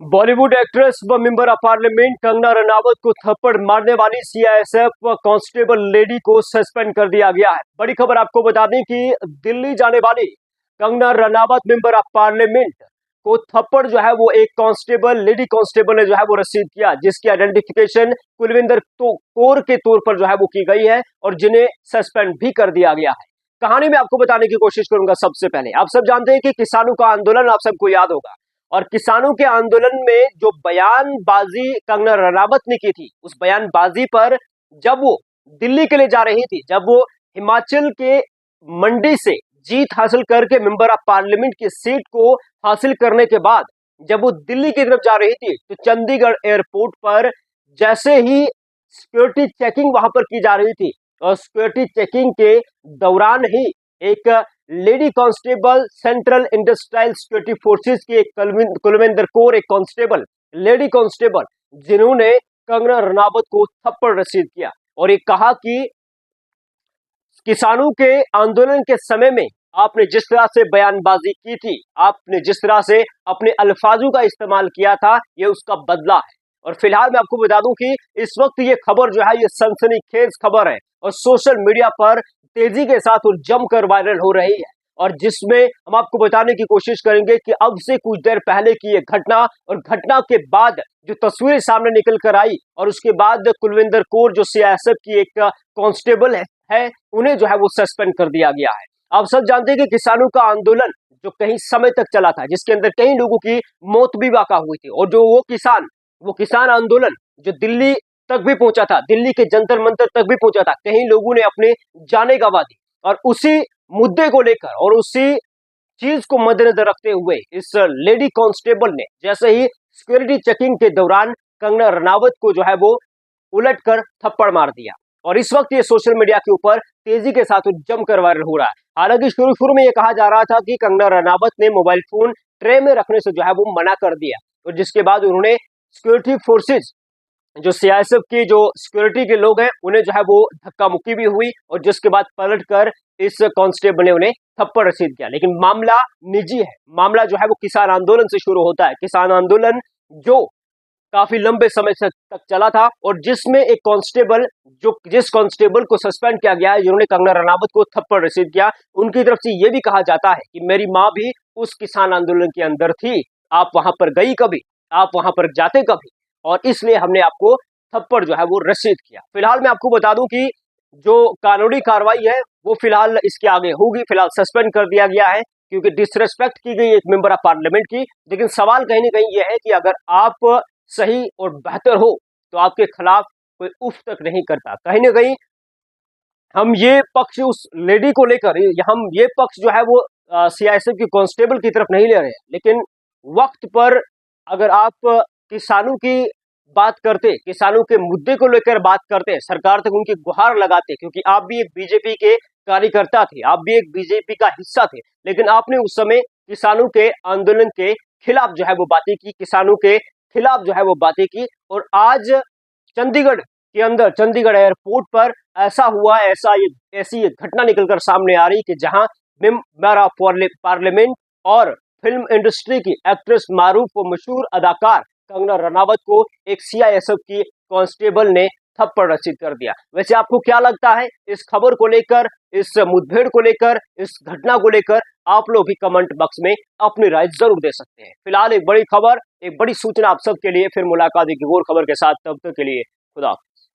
Bollywood actress व member of parliament Kangana Ranaut को थप्पड़ मारने वाली सीआईएसएफ कांस्टेबल लेडी को सस्पेंड कर दिया गया है। बड़ी खबर आपको बता दें कि दिल्ली जाने वाली Kangana Ranaut member of parliament को थप्पड़ जो है वो एक कांस्टेबल लेडी कांस्टेबल ने जो है वो रसीद किया, जिसकी आइडेंटिफिकेशन कुलविंदर कौर के तौर पर जो है वो की गई है और जिन्हें सस्पेंड भी कर दिया गया है। कहानी में आपको बताने की कोशिश करूंगा। सबसे पहले आप सब जानते हैं कि किसानों का आंदोलन आप सबको याद होगा, और किसानों के आंदोलन में जो बयानबाजी कंगना रनावत ने की थी, उस बयानबाजी पर जब वो दिल्ली के लिए जा रही थी, जब वो हिमाचल के मंडी से जीत हासिल करके मेंबर ऑफ पार्लियामेंट की सीट को हासिल करने के बाद जब वो दिल्ली की तरफ जा रही थी, तो चंडीगढ़ एयरपोर्ट पर जैसे ही सिक्योरिटी चेकिंग वहां पर की जा रही थी, और सिक्योरिटी चेकिंग के दौरान ही एक lady constable central industrial security forces की एक कुलविंदर कौर, एक कांस्टेबल लेडी कांस्टेबल, जिन्होंने कंगना रनावत को थप्पड़ रसीद किया और ये कहा कि किसानों के आंदोलन के समय में आपने जिस तरह से बयानबाजी की थी, आपने जिस तरह से अपने अल्फाजों का इस्तेमाल किया था, ये उसका बदला है। और फिलहाल मैं आपको बता दूं कि इस वक्त ये खबर जो है ये सनसनीखेज खबर है और सोशल मीडिया पर तेजी के साथ और जमकर वायरल हो रही है, और जिसमें हम आपको बताने की कोशिश करेंगे कि अब से कुछ देर पहले की ये घटना और घटना के बाद जो तस्वीरें सामने निकल कर आई, और उसके बाद कुलविंदर कौर जो सीआईएसएफ की एक कांस्टेबल है उन्हें जो है वो सस्पेंड कर दिया गया है। आप सब जानते हैं कि किसानों का आंदोलन जो कई समय तक चला था, जिसके अंदर कई लोगों की मौत भी वाक़ा हुई थी, और जो वो किसान आंदोलन जो दिल्ली तक भी पहुंचा था, दिल्ली के जंतर मंतर तक भी पहुंचा था, कई लोगों ने अपने जाने गंवा दी, और उसी मुद्दे को लेकर और उसी चीज को मद्देनजर रखते हुए इस लेडी कांस्टेबल ने जैसे ही सिक्योरिटी चेकिंग के दौरान कंगना रनावत को जो है वो उलटकर थप्पड़ मार दिया, और इस वक्त ये सोशल मीडिया के ऊपर तेजी के साथ जमकर वायरल हो रहा है। हालांकि शुरू में ये कहा जा रहा था कि कंगना रनावत ने मोबाइल फोन ट्रे में रखने से जो है वो मना कर दिया, और जिसके बाद उन्होंने सिक्योरिटी फोर्सेज जो सीआईएसएफ की जो सिक्योरिटी के लोग हैं उन्हें जो है वो धक्का मुक्की भी हुई, और जिसके बाद पलटकर इस कांस्टेबल ने उन्हें थप्पड़ रसीद किया। लेकिन मामला निजी है, मामला जो है वो किसान आंदोलन से शुरू होता है, किसान आंदोलन जो काफी लंबे समय तक चला था, और जिसमें एक कांस्टेबल जिस कांस्टेबल को सस्पेंड किया गया है, जिन्होंने कंगना रनावत को थप्पड़ रसीद किया, उनकी तरफ से यह भी कहा जाता है कि मेरी माँ भी उस किसान आंदोलन के अंदर थी, आप वहां पर गई कभी, आप वहां पर जाते कभी, और इसलिए हमने आपको थप्पड़ जो है वो रसीद किया। फिलहाल मैं आपको बता दूं कि जो कानूनी कार्रवाई है वो फिलहाल इसके आगे होगी। फिलहाल सस्पेंड कर दिया गया है क्योंकि डिसरेस्पेक्ट की गई एक मेंबर ऑफ पार्लियामेंट की। लेकिन सवाल कहीं ना कहीं यह है कि अगर आप सही और बेहतर हो तो आपके खिलाफ कोई उफ तक नहीं करता। कहीं ना कहीं हम ये पक्ष उस लेडी को लेकर, हम ये पक्ष जो है वो सीआईएसएफ की कांस्टेबल की तरफ नहीं ले रहे हैं, लेकिन वक्त पर अगर आप किसानों की बात करते, किसानों के मुद्दे को लेकर बात करते, सरकार तक उनकी गुहार लगाते, क्योंकि आप भी एक बीजेपी के कार्यकर्ता थे, आप भी एक बीजेपी का हिस्सा थे, लेकिन आपने उस समय किसानों के आंदोलन के खिलाफ जो है वो बातें की, किसानों के खिलाफ जो है वो बातें की, और आज चंडीगढ़ के अंदर, चंडीगढ़ एयरपोर्ट पर ऐसा हुआ, ऐसी एक घटना निकलकर सामने आ रही कि जहां मेंबर ऑफ पार्लियामेंट और फिल्म इंडस्ट्री की एक्ट्रेस, मारूफ और मशहूर अदाकार कंगना रनावत को एक सीआईएसएफ की कांस्टेबल ने थप्पड़ रसीद कर दिया। वैसे आपको क्या लगता है इस खबर को लेकर, इस मुठभेड़ को लेकर, इस घटना को लेकर? आप लोग भी कमेंट बॉक्स में अपनी राय जरूर दे सकते हैं। फिलहाल एक बड़ी खबर, एक बड़ी सूचना आप सबके लिए। फिर मुलाकात एक और खबर के साथ, तब तक के लिए खुदा हाफिज।